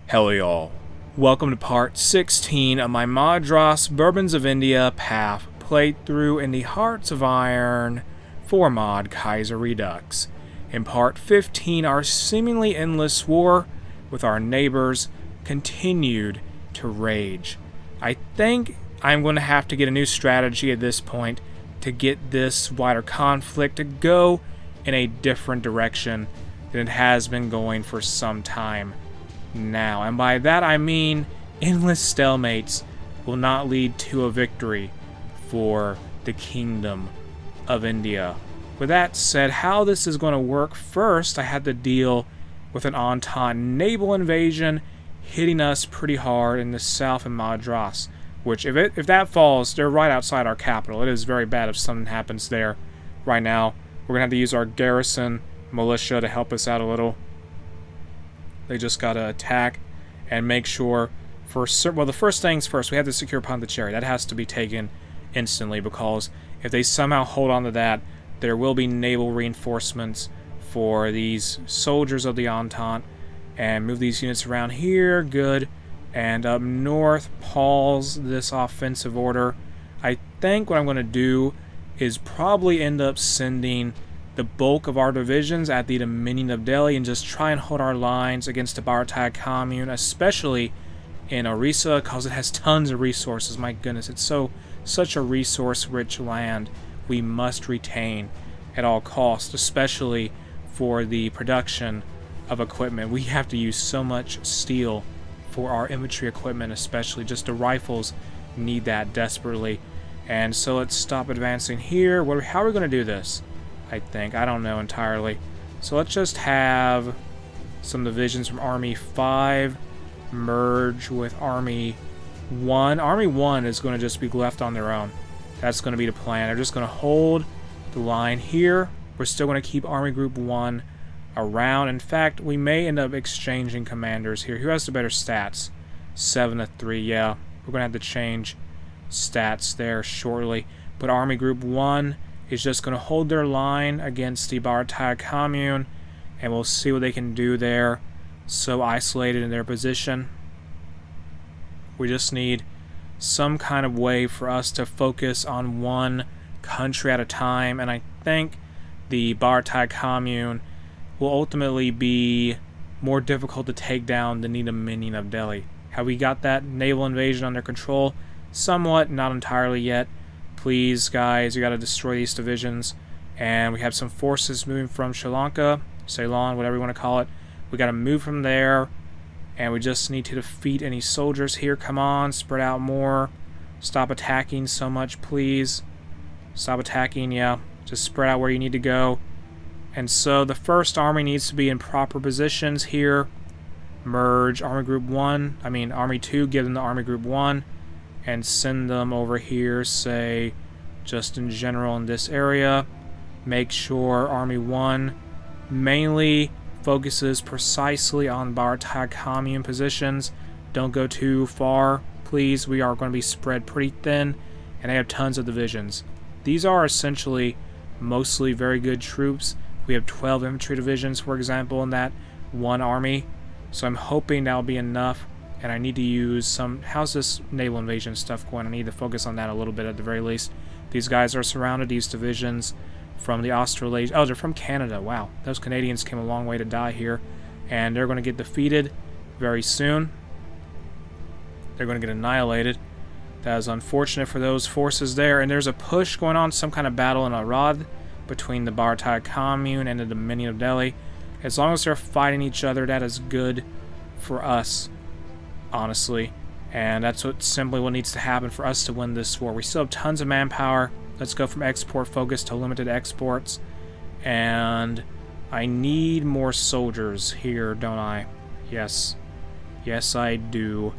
Hello y'all. Welcome to part 16 of my Madras Bourbons of India path playthrough in the Hearts of Iron for mod Kaiserredux. In part 15, our seemingly endless war with our neighbors continued to rage. I think I'm going to have to get a new strategy at this point to get this wider conflict to go in a different direction than it has been going for some time now. And by that I mean endless stalemates will not lead to a victory for the Kingdom of India. With that said, how this is going to work, first I had to deal with an Entente naval invasion hitting us pretty hard in the south in Madras, which if that falls, they're right outside our capital. It is very bad if something happens there right now. We're going to have to use our garrison militia to help us out a little. They just got to attack and make sure well, the first things first, we have to secure Pondicherry. That has to be taken instantly, because if they somehow hold on to that, there will be naval reinforcements for these soldiers of the Entente. And move these units around here. Good. And up north, pause this offensive order. I think what I'm going to do is probably end up sending the bulk of our divisions at the Dominion of Delhi and just try and hold our lines against the Bharatiya Commune, especially in Orissa, because it has tons of resources. My goodness, it's such a resource-rich land we must retain at all costs, especially for the production of equipment. We have to use so much steel for our infantry equipment, especially. Just the rifles need that desperately. And so let's stop advancing here. How are we going to do this? I don't know entirely. So let's just have some divisions from Army 5 merge with Army 1. Army 1 is going to just be left on their own. That's going to be the plan. They're just going to hold the line here. We're still going to keep Army Group 1 around. In fact, we may end up exchanging commanders here. Who has the better stats? 7-3. Yeah, we're going to have to change stats there shortly. But Army Group 1 is just going to hold their line against the Bharatiya Commune, and we'll see what they can do there. So isolated in their position. We just need some kind of way for us to focus on one country at a time, and I think the Bharatiya Commune will ultimately be more difficult to take down than the Dominion of Delhi. Have we got that naval invasion under control? Somewhat, not entirely yet. Please, guys, you got to destroy these divisions. And we have some forces moving from Sri Lanka, Ceylon, whatever you want to call it. We got to move from there, and we just need to defeat any soldiers here. Come on, spread out more. Stop attacking so much, please. Stop attacking, yeah. Just spread out where you need to go. And so the first army needs to be in proper positions here. Merge Army Group 1, Army 2, give them the Army Group 1. And send them over here, say, just in general in this area. Make sure Army 1 mainly focuses precisely on Bharatiya Commune positions. Don't go too far, please. We are going to be spread pretty thin, and they have tons of divisions. These are essentially mostly very good troops. We have 12 infantry divisions, for example, in that one army. So I'm hoping that'll be enough. And I need to use some... How's this naval invasion stuff going? I need to focus on that a little bit at the very least. These guys are surrounded. These divisions from the Australasia... Oh, they're from Canada. Wow. Those Canadians came a long way to die here. And they're going to get defeated very soon. They're going to get annihilated. That is unfortunate for those forces there. And there's a push going on. Some kind of battle in Arad between the Bharatiya Commune and the Dominion of Delhi. As long as they're fighting each other, that is good for us, honestly, and that's simply what needs to happen for us to win this war. We still have tons of manpower. Let's go from export focus to limited exports, and I need more soldiers here, don't I? Yes I do.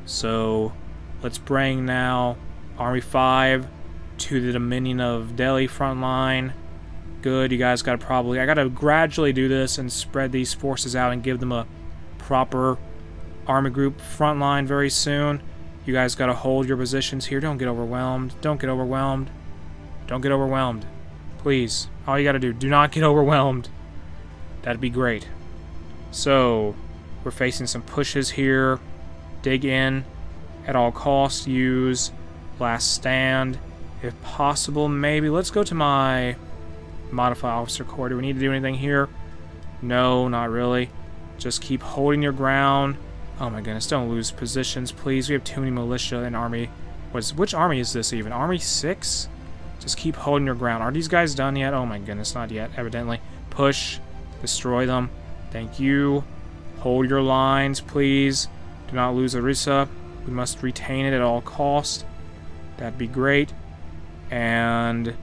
So let's bring now Army 5 to the Dominion of Delhi front line. Good. You guys got to I got to gradually do this and spread these forces out and give them a proper Army group front line very soon. You guys got to hold your positions here. Don't get overwhelmed. Don't get overwhelmed. Don't get overwhelmed. Please. All you got to do not get overwhelmed. That'd be great. So, We're facing some pushes here. Dig in at all costs. Use last stand if possible. Maybe let's go to my modify officer corps. Do we need to do anything here? No, not really. Just keep holding your ground. Oh my goodness, don't lose positions, please. We have too many militia and army. Which army is this even? Army 6? Just keep holding your ground. Are these guys done yet? Oh my goodness, not yet, evidently. Push. Destroy them. Thank you. Hold your lines, please. Do not lose Orissa. We must retain it at all costs. That'd be great. And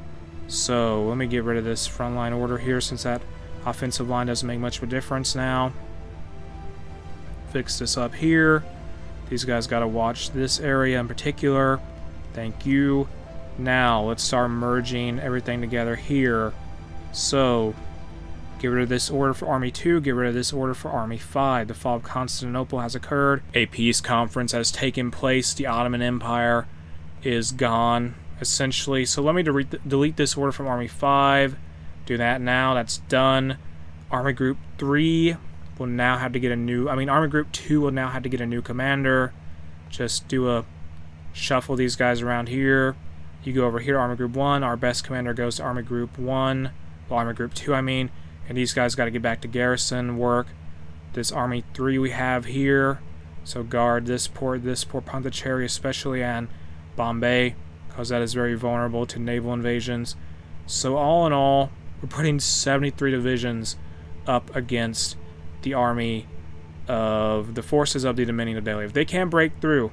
so, let me get rid of this frontline order here since that offensive line doesn't make much of a difference now. Fix this up here. These guys got to watch this area in particular. Thank you. Now, let's start merging everything together here. So, get rid of this order for Army 2, get rid of this order for Army 5. The fall of Constantinople has occurred. A peace conference has taken place. The Ottoman Empire is gone, essentially. So let me delete this order from Army 5. Do that now. That's done. Army Group 3 will now have to get a new... Army Group 2 will now have to get a new commander. Just do a shuffle these guys around here. You go over here, Army Group 1. Our best commander goes to Army Group 1. Well, Army Group 2, And these guys got to get back to garrison work. This Army 3 we have here. So guard this port Pondicherry especially, and Bombay, because that is very vulnerable to naval invasions. So all in all, we're putting 73 divisions up against the army of the forces of the Dominion of Delhi. If they can't break through,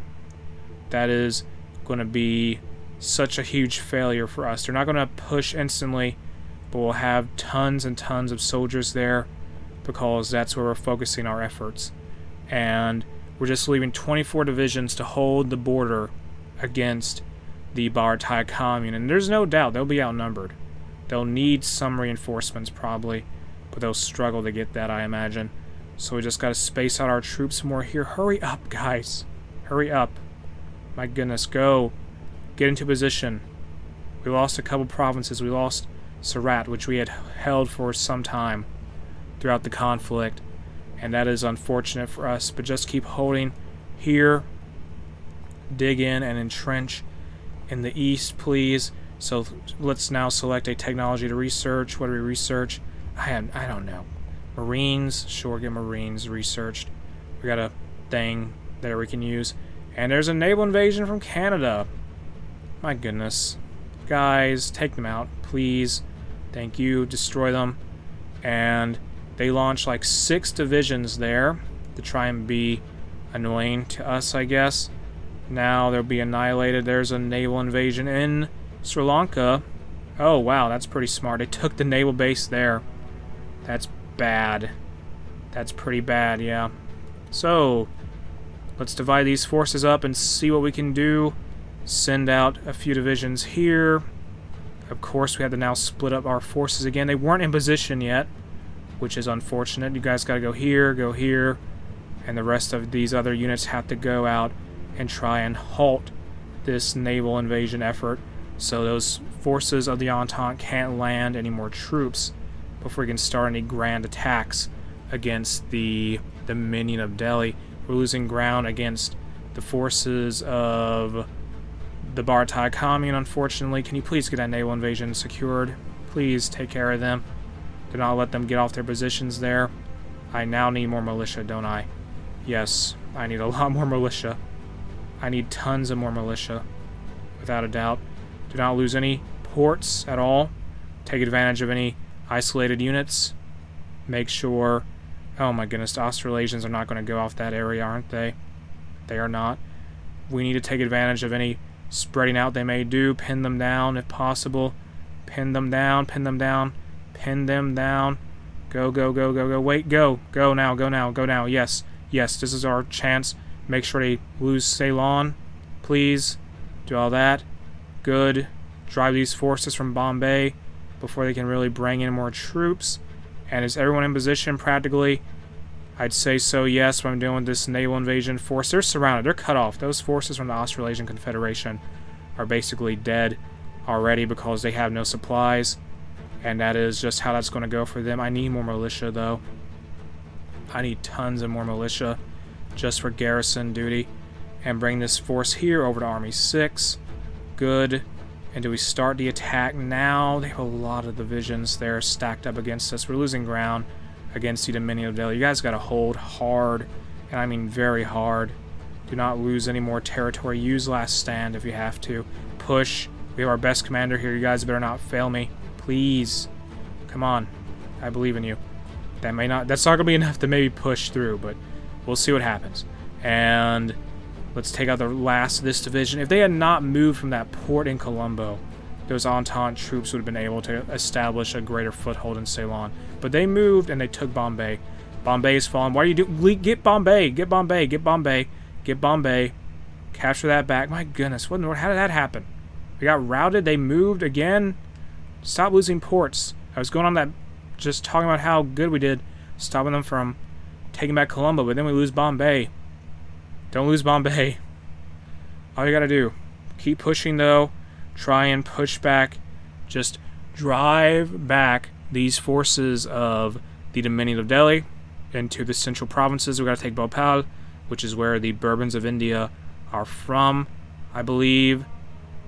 that is going to be such a huge failure for us. They're not going to push instantly, but we'll have tons and tons of soldiers there because that's where we're focusing our efforts. And we're just leaving 24 divisions to hold the border against the Bharatiya Commune. And there's no doubt they'll be outnumbered. They'll need some reinforcements probably, but they'll struggle to get that, I imagine. So we just got to space out our troops more here. Hurry up, guys. Hurry up. My goodness, go. Get into position. We lost a couple provinces. We lost Surat, which we had held for some time throughout the conflict, and that is unfortunate for us, but just keep holding here. Dig in and entrench in the east, please. So let's now select a technology to research. What do we research? I don't know. Marines, sure, get Marines researched. We got a thing there we can use. And there's a naval invasion from Canada. My goodness. Guys, take them out, please. Thank you. Destroy them. And they launched like 6 divisions there to try and be annoying to us, I guess. Now they'll be annihilated. There's a naval invasion in Sri Lanka. Oh, wow, that's pretty smart. They took the naval base there. That's bad. That's pretty bad, yeah. So, let's divide these forces up and see what we can do. Send out a few divisions here. Of course, we have to now split up our forces again. They weren't in position yet, which is unfortunate. You guys got to go here, and the rest of these other units have to go out and try and halt this naval invasion effort so those forces of the Entente can't land any more troops before we can start any grand attacks against the Dominion of Delhi. We're losing ground against the forces of the Bharatiya Commune, unfortunately. Can you please get that naval invasion secured? Please take care of them. Do not let them get off their positions there. I now need more militia, don't I? Yes, I need a lot more militia. I need tons of more militia, without a doubt. Do not lose any ports at all. Take advantage of any isolated units. Make sure... Oh my goodness, the Australasians are not going to go off that area, aren't they? They are not. We need to take advantage of any spreading out they may do. Pin them down if possible. Pin them down, pin them down, pin them down. Go, go, go, go, go. Wait, go. Go now, go now, go now. Yes, yes, this is our chance. Make sure they lose Ceylon, please. Do all that. Good. Drive these forces from Bombay before they can really bring in more troops. And is everyone in position practically? I'd say so, yes, but I'm dealing with this naval invasion force. They're surrounded. They're cut off. Those forces from the Australasian Confederation are basically dead already because they have no supplies. And that is just how that's going to go for them. I need more militia, though. I need tons of more militia just for garrison duty. And bring this force here over to Army 6. Good. And do we start the attack now? They have a lot of divisions there stacked up against us. We're losing ground against the Dominion of Delhi. You guys got to hold hard, and I mean very hard. Do not lose any more territory. Use last stand if you have to. Push. We have our best commander here. You guys better not fail me. Please. Come on. I believe in you. That's not going to be enough to maybe push through, but we'll see what happens. And let's take out the last of this division. If they had not moved from that port in Colombo, those Entente troops would have been able to establish a greater foothold in Ceylon. But they moved and they took Bombay. Bombay is fallen. Why are you doing? Get Bombay! Get Bombay! Get Bombay! Get Bombay! Capture that back. My goodness, what in the world? How did that happen? We got routed. They moved again. Stop losing ports. I was going on that, just talking about how good we did, stopping them from taking back Colombo, but then we lose Bombay. Don't lose Bombay. All you gotta do, keep pushing though. Try and push back. Just drive back these forces of the Dominion of Delhi into the central provinces. We gotta take Bhopal, which is where the Bourbons of India are from, I believe.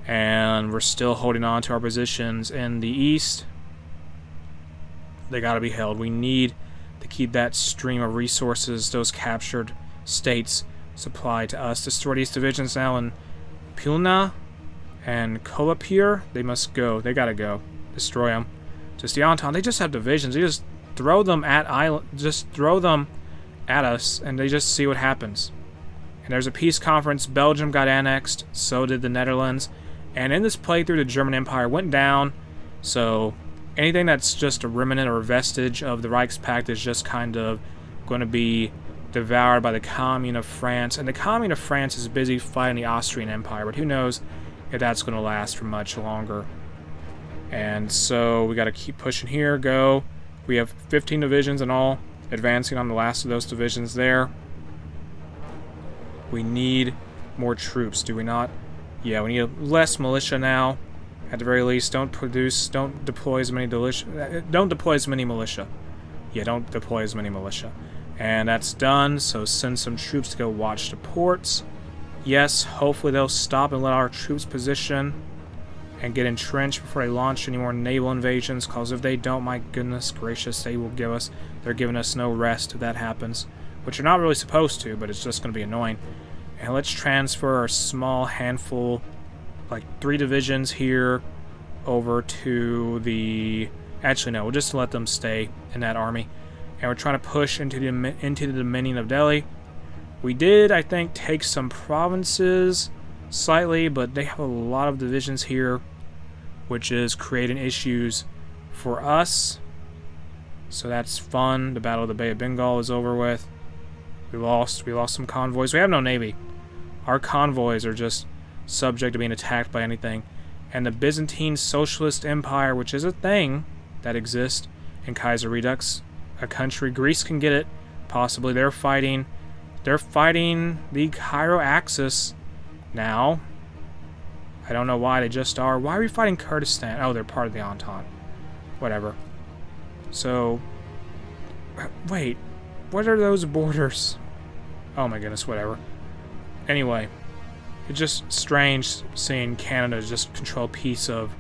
And we're still holding on to our positions in the east. They gotta be held. We need to keep that stream of resources, those captured states, supplied to us. Destroy these divisions now in Pulna and Kolhapur. They must go. They gotta go. Destroy them. Just the Entente. They just have divisions. They just throw them at just throw them at us, and they just see what happens. And there's a peace conference. Belgium got annexed. So did the Netherlands. And in this playthrough, the German Empire went down. So anything that's just a remnant or a vestige of the Reichspakt is just kind of going to be devoured by the Commune of France. And the Commune of France is busy fighting the Austrian Empire, but who knows if that's going to last for much longer. And so we got to keep pushing here. Go. We have 15 divisions in all, advancing on the last of those divisions there. We need more troops, do we not? Yeah, we need less militia now. At the very least, don't deploy as many militia. Yeah, don't deploy as many militia. And that's done, so send some troops to go watch the ports. Yes, hopefully they'll stop and let our troops position and get entrenched before they launch any more naval invasions, because if they don't, my goodness gracious, they're giving us no rest if that happens. Which they're not really supposed to, but it's just going to be annoying. And let's transfer our small handful, like 3 divisions here, over to the... Actually, no, we'll just let them stay in that army. And we're trying to push into the Dominion of Delhi. We did, I think, take some provinces slightly, but they have a lot of divisions here, which is creating issues for us. So that's fun. The Battle of the Bay of Bengal is over with. We lost some convoys. We have no navy. Our convoys are just subject to being attacked by anything. And the Byzantine Socialist Empire, which is a thing that exists in Kaiserredux, a country, Greece can get it, possibly. They're fighting the Cairo Axis now. I don't know why, they just are. Why are we fighting Kurdistan? Oh, they're part of the Entente. Whatever. So, wait, what are those borders? Oh my goodness, whatever. Anyway, it's just strange seeing Canada just control a piece of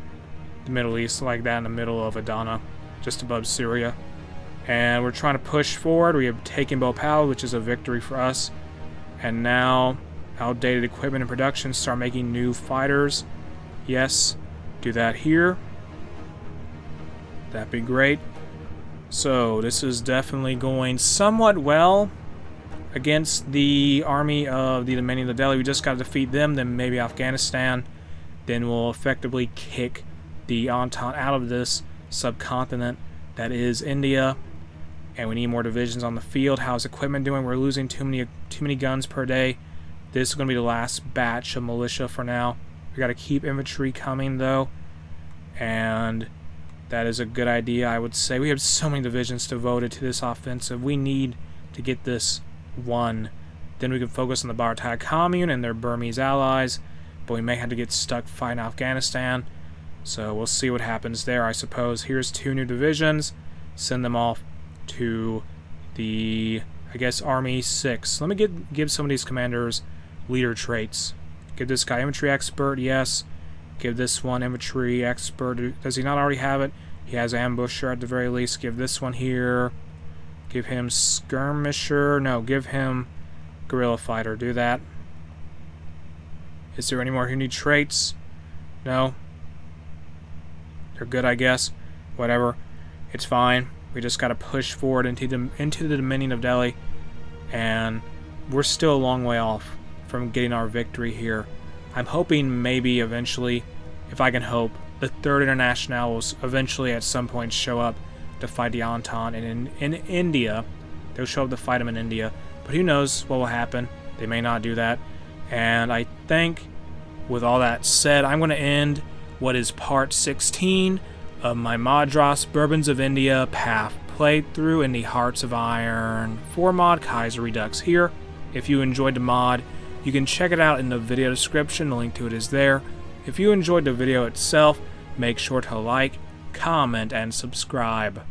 the Middle East like that in the middle of Adana, just above Syria. And we're trying to push forward. We have taken Bhopal, which is a victory for us. And now, outdated equipment and production, start making new fighters. Yes, do that here. That'd be great. So, this is definitely going somewhat well against the army of the Dominion of Delhi. We just got to defeat them, then maybe Afghanistan. Then we'll effectively kick the Entente out of this subcontinent that is India. And we need more divisions on the field. How's equipment doing? We're losing too many guns per day. This is going to be the last batch of militia for now. We got to keep infantry coming though. And that is a good idea, I would say. We have so many divisions devoted to this offensive. We need to get this won. Then we can focus on the Bharatiya Commune and their Burmese allies. But we may have to get stuck fighting Afghanistan. So we'll see what happens there, I suppose. Here's 2 new divisions. Send them off to the I guess Army 6. Let me give some of these commanders leader traits. Give this guy infantry expert, yes. Give this one infantry expert. Does he not already have it? He has ambusher at the very least. Give this one here. Give him skirmisher. No, give him guerrilla fighter. Do that. Is there any more who need traits? No. They're good, I guess. Whatever. It's fine. We just gotta push forward into the Dominion of Delhi, and we're still a long way off from getting our victory here. I'm hoping maybe eventually, if I can hope, the Third International will eventually at some point show up to fight the Entente, and in India, they'll show up to fight them in India. But who knows what will happen? They may not do that. And I think, with all that said, I'm going to end what is part 16 of my Madras Bourbons of India path playthrough in the Hearts of Iron 4 mod Kaiserredux here. If you enjoyed the mod, you can check it out in the video description. The link to it is there. If you enjoyed the video itself, make sure to like, comment, and subscribe.